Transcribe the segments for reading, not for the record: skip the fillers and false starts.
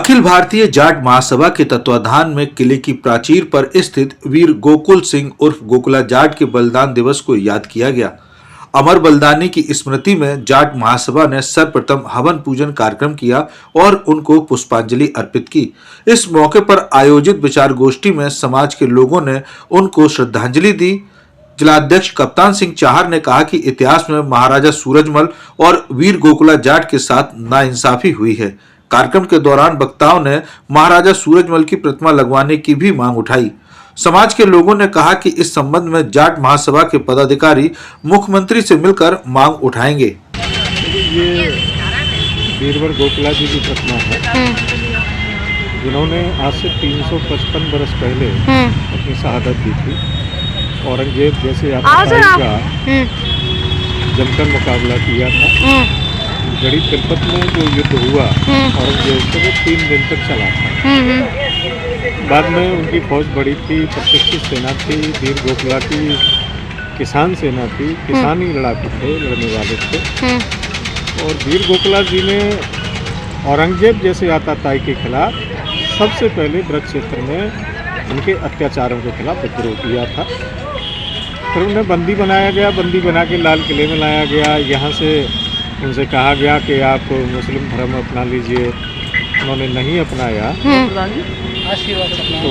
अखिल भारतीय जाट महासभा के तत्वाधान में किले की प्राचीर पर स्थित वीर गोकुल सिंह उर्फ गोकुला जाट के बलिदान दिवस को याद किया गया। अमर बलिदानी की स्मृति में जाट महासभा ने सर्वप्रथम हवन पूजन कार्यक्रम किया और उनको पुष्पांजलि अर्पित की। इस मौके पर आयोजित विचार गोष्ठी में समाज के लोगों ने उनको श्रद्धांजलि दी। जिलाध्यक्ष कप्तान सिंह चाहर ने कहा कि इतिहास में महाराजा सूरजमल और वीर गोकुला जाट के साथ नाइंसाफी हुई है। कार्यक्रम के दौरान वक्ताओं ने महाराजा सूरजमल की प्रतिमा लगवाने की भी मांग उठाई। समाज के लोगों ने कहा कि इस संबंध में जाट महासभा के पदाधिकारी मुख्यमंत्री से मिलकर मांग उठाएंगे। ये वीरवर गोकुला जी की प्रतिमा है, जिन्होंने आज से 355 बरस पहले अपनी शहादत दी थी। औरंगजेब जैसे आतंकवादी का जमकर मुकाबला किया था। गढ़ी तिलपत में जो युद्ध हुआ औरंगजेब से, वो 3 दिन तक चला था। बाद में उनकी फौज बड़ी थी, प्रतिष्ठित सेना थी, वीर गोकुला की किसान सेना थी, किसान ही लड़ाकू थे, लड़ने वाले थे। और वीर गोकुला जी ने औरंगजेब जैसे आतताई के खिलाफ सबसे पहले ब्रज क्षेत्र में उनके अत्याचारों के खिलाफ विद्रोह किया था। फिर उन्हें बंदी बनाया गया, बंदी बना के लाल किले में लाया गया। यहाँ से उनसे कहा गया कि आप मुस्लिम धर्म अपना लीजिए, उन्होंने नहीं अपनाया। तो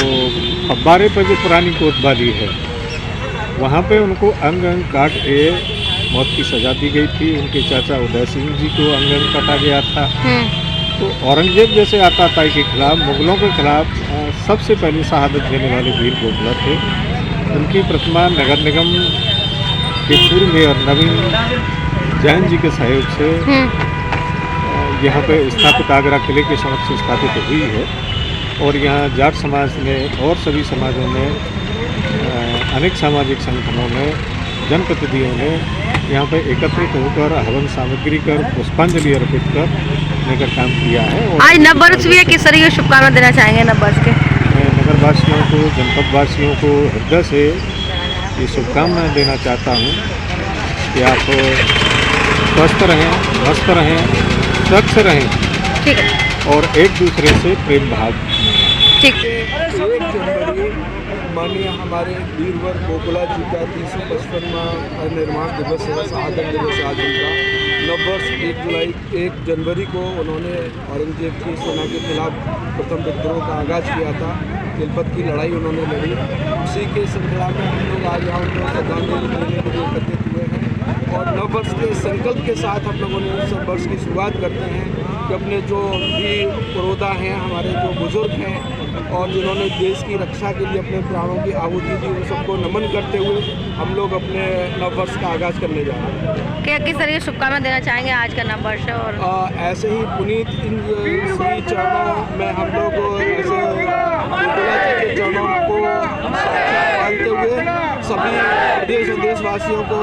फब्बारे पर जो पुरानी कोतवाली है, वहाँ पे उनको अंग अंग काट के मौत की सज़ा दी गई थी। उनके चाचा उदय सिंह जी को अंग अंग काटा गया था। तो औरंगजेब जैसे आतताई के खिलाफ, मुगलों के खिलाफ सबसे पहले शहादत देने वाले वीर गोकुला थे। उनकी प्रतिमा नगर निगम के पूर्व मेयर नवीन जैन जी के सहयोग से यहाँ पे स्थापित आगरा किले के समक्ष स्थापित हुई है। और यहाँ जाट समाज ने और सभी समाजों ने, अनेक सामाजिक संगठनों ने, जनप्रतिनिधियों ने यहाँ पे एकत्रित होकर हवन सामग्री कर पुष्पांजलि अर्पित कर लेकर काम किया है। और आज नववर्ष भी है, किस तरह की शुभकामना देना चाहेंगे नववर्ष के? मैं नगरवासियों को, जनपद वासियों को हृदय से ये शुभकामनाएँ देना चाहता हूँ कि आप स्वस्थ रहें, मस्त रहें, स्वच्छ रहें। ठीक है। और एक दूसरे से प्रेम भाव। ठीक। 1 जनवरी माननीय हमारे वीरवर गोकुला जी का 355वां निर्माण दिवस है, शहादत दिवस आज उनका। नववर्ष 1 जनवरी को उन्होंने औरंगजेब की सेना के खिलाफ प्रथम विद्रोह का आगाज़ किया था। तिलपत की लड़ाई उन्होंने लड़ी। उसी के सिलसिला में हम लोग आज यहाँ उनको श्रद्धांजलि देने के लिए एकत्रित हुए हैं। और नववर्ष के संकल्प के साथ हम लोगों ने इस वर्ष की शुरुआत करते हैं कि अपने जो भी पुरोधा हैं, हमारे जो बुजुर्ग हैं और जिन्होंने देश की रक्षा के लिए अपने प्राणों की आहुति दी, उन सबको नमन करते हुए हम लोग अपने नववर्ष का आगाज़ करने जा रहे हैं। क्या किस तरह की शुभकामना देना चाहेंगे आज का नववर्ष? और ऐसे ही पुनीत इन श्री चरणों में हम लोग ऐसे गोकुला जी के चरणों को पालते हुए सभी देश और देशवासियों को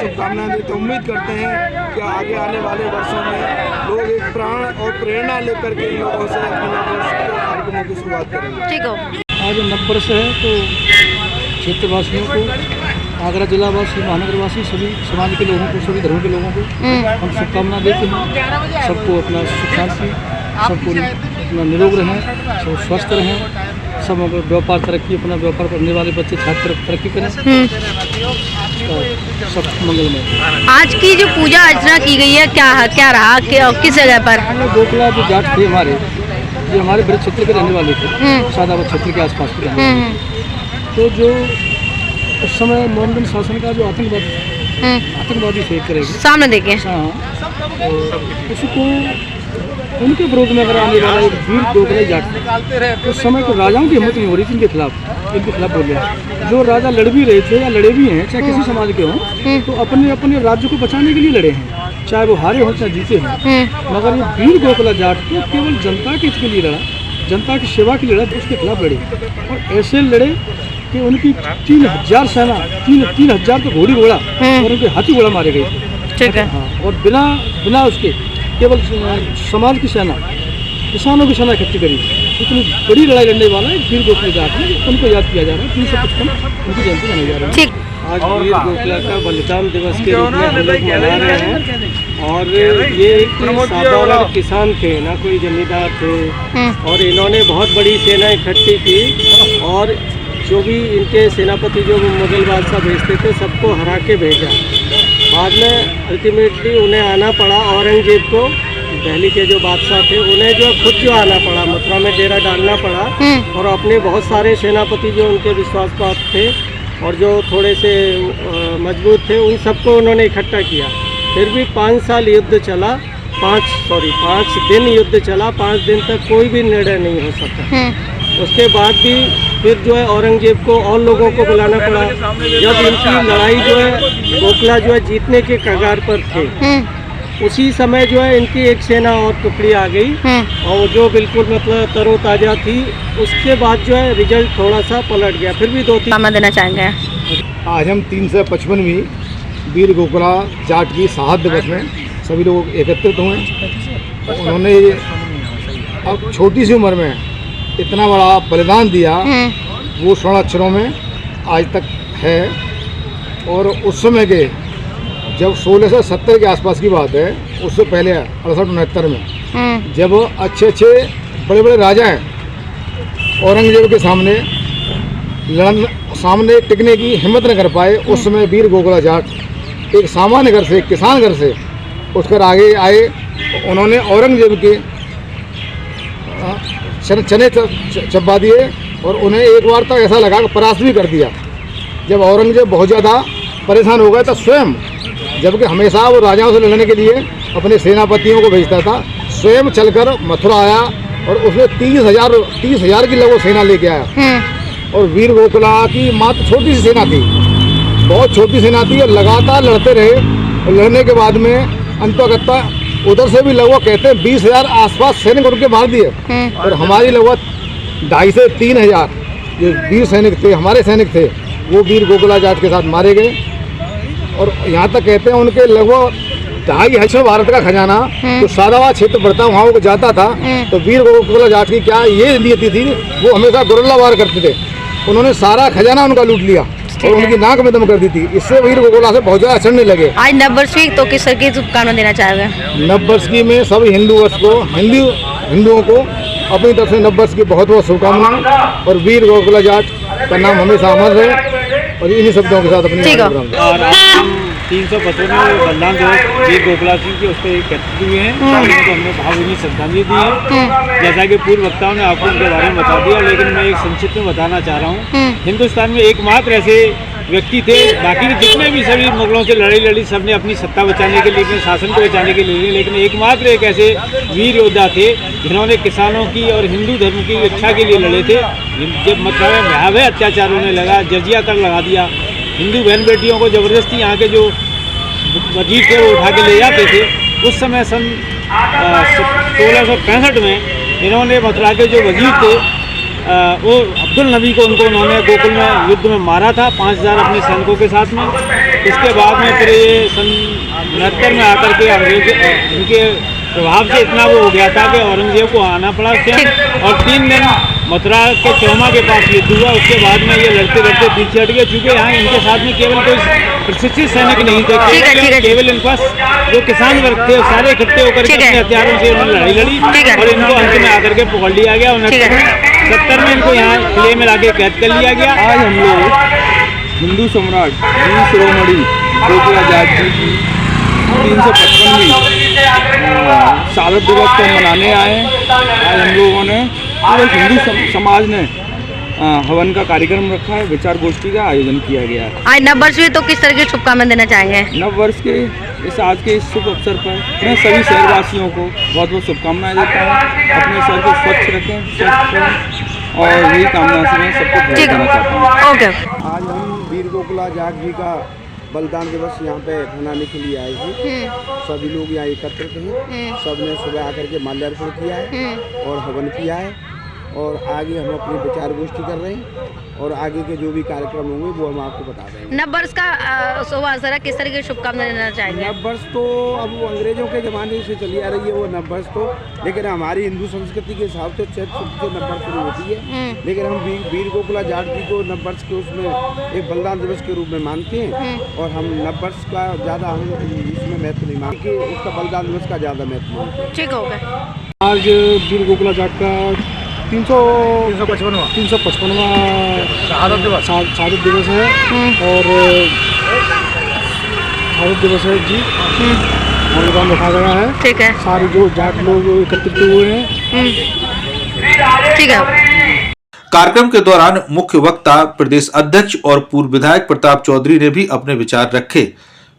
शुभकामनाएं देते, उम्मीद करते हैं कि आगे आने वाले वर्षों में लोग एक प्राण और प्रेरणा लेकर के इन लोगों से अपने नववर्ष के कार्यक्रमों की शुरुआत करेंगे। ठीक हो। आज नववर्ष है तो क्षेत्रवासियों को, आगरा जिलावासी, महानगरवासी, सभी समाज के लोगों को, सभी धर्म के लोगों को हम शुभकामना देते हैं। सबको अपना सुख शांति, सबको अपना निरोग रहें, सब स्वस्थ रहें, सब व्यापार तरक्की, अपना व्यापार करने वाले बच्चे छात्र तरक्की करें, सब मंगलमय। आज की जो पूजा अर्चना की गई है, क्या रहा, किस जगह पर? गोकुला जो जाट थे हमारे, जो हमारे ब्रज क्षेत्र के रहने वाले थे, शादाबाद क्षेत्र के आसपास के रहने वाले थे। तो जो उस समय मोहम्मदन शासन का जो आतंकवादी थे एक तरह के सामने देखें, उसको उनके विरोध में अगर आने वाला एक वीर गोकुला जाट थे, उस समय तो राजाओं की हिम्मत नहीं हो रही थी इनके खिलाफ बोले। जो राजा लड़ भी रहे थे या लड़े भी हैं, चाहे किसी समाज के हों, तो अपने अपने राज्य को बचाने के लिए लड़े हैं, चाहे वो हारे हों चाहे जीते हैं। मगर ये वीर गोकुला जाट तो केवल जनता के हित के लिए लड़ा, जनता की सेवा के लिए लड़ा, उसके खिलाफ लड़े। और ऐसे लड़े कि उनकी 3000 सेना, 3000 तो घोड़ी घोड़ा और उनके हाथी घोड़ा मारे गए थे। ठीक है। हाँ, और बिना उसके केवल समाज की सेना, किसानों की सेना इकट्ठी करी। इतनी बड़ी लड़ाई लड़ने वाला एक वीर गोखले जाट है, उनको याद किया जा रहा है। 355 उनकी जयंती मनाई जा रही है। ठीक। आज वीर गोखला का बलिदान दिवस के रूप में हम लोग मना रहे हैं। और ये एक साधारण किसान थे, ना कोई जमींदार थे, और इन्होंने बहुत बड़ी सेना इकट्ठी की और जो भी इनके सेनापति जो मुगल बादशाह भेजते थे सबको हरा के भेजा। बाद में अल्टीमेटली उन्हें आना पड़ा, औरंगजेब को, दिल्ली के जो बादशाह थे उन्हें जो खुद जो आना पड़ा, मथुरा में डेरा डालना पड़ा। और अपने बहुत सारे सेनापति जो उनके विश्वासपात्र थे और जो थोड़े से मजबूत थे उन सबको उन्होंने इकट्ठा किया। फिर भी 5 साल युद्ध चला, 5 दिन युद्ध चला। 5 दिन तक कोई भी निर्णय नहीं हो सका। उसके बाद भी फिर जो है औरंगजेब को और लोगों को बुलाना पड़ा। जब इनकी लड़ाई जो है गोखला जो है जीतने के कगार पर थे, उसी समय जो है इनकी एक सेना और टुकड़ी आ गई और जो बिल्कुल मतलब तरोताज़ा थी। उसके बाद जो है रिजल्ट थोड़ा सा पलट गया। फिर भी 2-3 देना चाहेंगे। आज हम 355वीं वीर गोखला जाट की शहादत दिवस में सभी लोग एकत्रित हुए। उन्होंने अब छोटी सी उम्र में इतना बड़ा बलिदान दिया, वो स्वर्ण अक्षरों में आज तक है। और उस समय के जब 1670 के आसपास की बात है, उससे पहले 68-69 में जब अच्छे बड़े बड़े राजा हैं औरंगजेब के सामने टिकने की हिम्मत न कर पाए, उस समय वीर गोखला जाट एक सामान्य घर से, एक किसान घर से उठकर आगे आए। उन्होंने औरंगजेब के चने चबा दिए और उन्हें एक बार तक ऐसा लगा कि परास्त भी कर दिया। जब औरंगजेब बहुत ज़्यादा परेशान हो गया तो स्वयं, जबकि हमेशा वो राजाओं से लड़ने के लिए अपने सेनापतियों को भेजता था, स्वयं चलकर मथुरा आया और उसने 30,000 की लगभग सेना लेके आया। और वीर गोखला की मात्र छोटी सी सेना थी, बहुत छोटी सेना थी, और लगातार लड़ते रहे। और लड़ने के बाद में अंततः उधर से भी लगभग कहते हैं 20,000 आसपास सैनिक उनके मार दिए। और हमारी लगभग 2,500 से 3,000 जो वीर सैनिक थे, हमारे सैनिक थे, वो वीर गोखला जाट के साथ मारे गए। और यहाँ तक कहते हैं उनके लगभग 2.5 भारत का खजाना जो सादाबाद क्षेत्र पड़ता वहाँ वो जाता था। तो वीर गोखला जाट की क्या ये नीति थी, वो हमेशा गुरिल्ला वार करते थे। उन्होंने सारा खजाना उनका लूट लिया और उनकी नाक में दम कर दी थी। इससे वीर गोखला से बहुत ज़्यादा अचरने लगे। आज नववर्ष तो किस तरह की शुभकामना देना चाहोगे? नववर्ष की में सभी हिंदुओं को अपनी तरफ से नववर्ष की बहुत बहुत शुभकामनाएं। और वीर गोखला जाट का नाम हमेशा अमर रहे। और इन्हीं शब्दों के साथ अपनी और आज हम 355वें बलिदान दिवस वीर गोखला सिंह के उस पर एकत्रित हुए हैं। उनको हमने भावभीनी श्रद्धांजलि दी है। जैसा कि पूर्व वक्ताओं ने आपको उनके बारे में बता दिया, लेकिन मैं एक संक्षिप्त में बताना चाह रहा हूँ। हिंदुस्तान में एकमात्र ऐसे व्यक्ति थे, बाकी जितने भी सभी मुगलों से लड़ी लड़ी सबने अपनी सत्ता बचाने के लिए, अपने शासन को बचाने के लिए, लेकिन एकमात्र एक ऐसे वीर योद्धा थे जिन्होंने किसानों की और हिंदू धर्म की रक्षा के लिए लड़े थे। जब मथुरा में भयावह अत्याचार होने लगा, जजिया कर लगा दिया, हिंदू बहन बेटियों को ज़बरदस्ती यहाँ के जो वजीर थे वो उठा के ले जाते थे। उस समय सन 1665 में इन्होंने मथुरा के जो वजीर थे वो अब्दुल नबी को उन्होंने गोकुल में युद्ध में मारा था 5,000 अपने सैनिकों के साथ में। इसके बाद में फिर ये सन 69 में आकर के अंग्रेज इनके प्रभाव से इतना वो हो गया था कि औरंगजेब को आना पड़ा स्वयं। और 3 दिन मथुरा के चौमा के पास युद्ध हुआ। उसके बाद में ये लड़ते लड़ते पीछे हट गए, चूँकि यहाँ इनके साथ में केवल कोई प्रशिक्षित सैनिक नहीं थे, केवल इनके पास जो किसान वर्ग थे सारे इकट्ठे होकर के अपने हथियारों से उन्होंने लड़ाई लड़ी और इनको अंत में आकर के पकड़ लिया गया। 69 में इनको यहाँ किले में लाके कैद कर लिया गया। आज हम लोग हिंदू सम्राट वीर शिरोमणि गोखला जाट जी की 355वीं शहादत दिवस को मनाने आए। आज हम लोगों ने पूरे हिंदू समाज ने हवन का कार्यक्रम रखा है, विचार गोष्ठी का आयोजन किया गया है। आज नववर्ष में तो किस तरह की शुभकामनाएं देना चाहेंगे? नववर्ष के आज के इस शुभ अवसर पर मैं सभी शहरवासियों को बहुत बहुत शुभकामनाएं देता हूँ। अपने शहर को स्वच्छ रखें, स्वस्थ करें और यही कामना से मैं सबको बधाई देना चाहता हूँ। ओके। आज हम वीर गोखला जाट जी का बलिदान दिवस यहाँ पे मनाने के लिए आए थे। सभी लोग यहाँ एकत्रित हैं। सबने सुबह आकर के माल्यार्पण किया है और हवन किया है और आगे हम अपनी विचार गोष्ठी कर रहे हैं और आगे के जो भी कार्यक्रम होंगे वो हम आपको बता देंगे। नव वर्ष का शुभ अवसर है, किस तरह की शुभकामनाएं देना चाहेंगे? नव वर्ष तो अब वो अंग्रेजों के ज़माने से चली आ रही है वो नव वर्ष तो, लेकिन हमारी हिंदू संस्कृति के हिसाब से चैत शुक्ल से नव वर्ष शुरू होती है। लेकिन हम वीर गोकुला जाट जी को नव वर्ष के उसमें एक बलिदान दिवस के रूप में मानते हैं और हम नव वर्ष का ज़्यादा हम इसमें महत्व नहीं मानते, उसका बलिदान दिवस का ज़्यादा महत्व मानते हैं। ठीक हो गया। आज वीर गोकुला जाट का 355वां शहादत दिवस है और शहादत दिवस है जी, बलिदान रखा गया है। ठीक है, सारे जो जाट लोग एकत्रित हुए हैं। ठीक है। कार्यक्रम के दौरान मुख्य वक्ता प्रदेश अध्यक्ष और पूर्व विधायक प्रताप चौधरी ने भी अपने विचार रखे।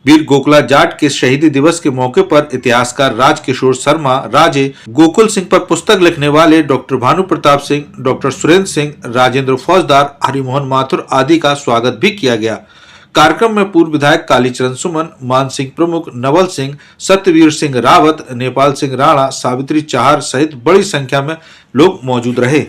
वीर गोकुला जाट के शहीदी दिवस के मौके पर इतिहासकार राजकिशोर शर्मा राजे, गोकुल सिंह पर पुस्तक लिखने वाले डॉक्टर भानु प्रताप सिंह, डॉक्टर सुरेंद्र सिंह, राजेंद्र फौजदार, हरिमोहन माथुर आदि का स्वागत भी किया गया। कार्यक्रम में पूर्व विधायक कालीचरण सुमन, मान सिंह प्रमुख, नवल सिंह, सत्यवीर सिंह रावत, नेपाल सिंह राणा, सावित्री चाहर सहित बड़ी संख्या में लोग मौजूद रहे।